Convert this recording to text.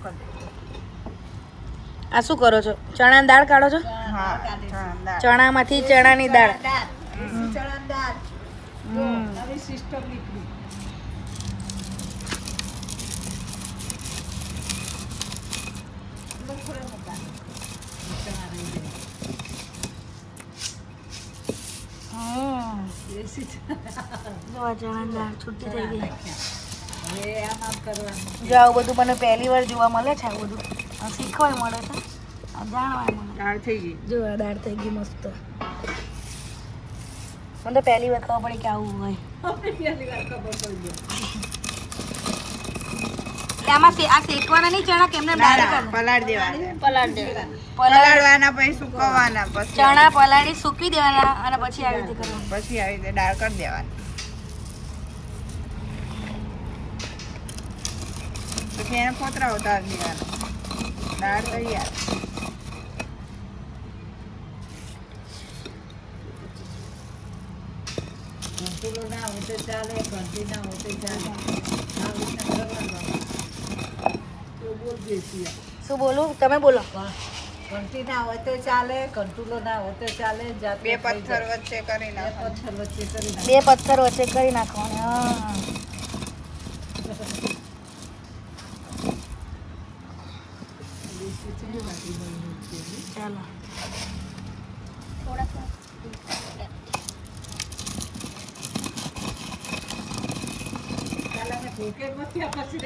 કરી દે. આ શું કરો છો? ચણાની દાળ કાઢો છો? હા, ચણાની દાળ. ચણામાંથી ચણાની દાળ. ચણાની દાળ. જો, નવી સિસ્ટમ નીકળી. થોડા મોટા. ચણા રહી જાય. દેશી ચણા. જો આ ચણાની દાળ છૂટી થઈ ગઈ. હવે આમ કરવાનું. જો આવું બધું મને પહેલી વાર જોવા મળે છે. આવું બધું શીખવાય મળે છે, આ જાણવાય મળે. દાળ થઈ ગઈ. જો આ દાળ થઈ ગઈ મસ્ત. મને તો પહેલી વાર ખબર પડી કે આવું હોય. પહેલી વાર ખબર પડી ગઈ. એટલે આમાં આ શેકવાના નહીં ચણા કેમને ડાયરેક્ટ પલાળ દેવાના. પલાળ દેવાના. પલાળવાના પછી સુકવવાના પછી ચણા પલાળી સૂકવી દેવાના અને પછી આવી રીતે કરવાનું. પછી આવી રીતે દાળ કરી દેવાની. પછી એને ફોતરા ઉતારી દેવાના. દાળ તૈયાર. ઘંટીલો ના હોય તો ચાલે, ઘંટી ના હોય તો ચાલે. આ રીતના કરવાનું. તો બોલ દેશી. શું બોલું? તમે બોલો. ઘંટી ના હોય તો ચાલે, ઘંટુલો ના હોય તો ચાલે. બે પથ્થર વચ્ચે કરી નાખો. બે પથ્થર વચ્ચે કરી નાખો. બે પથ્થર વચ્ચે કરી નાખવાનું. હા. ચાલો. ચાલે ને ભૂકે નથી પછી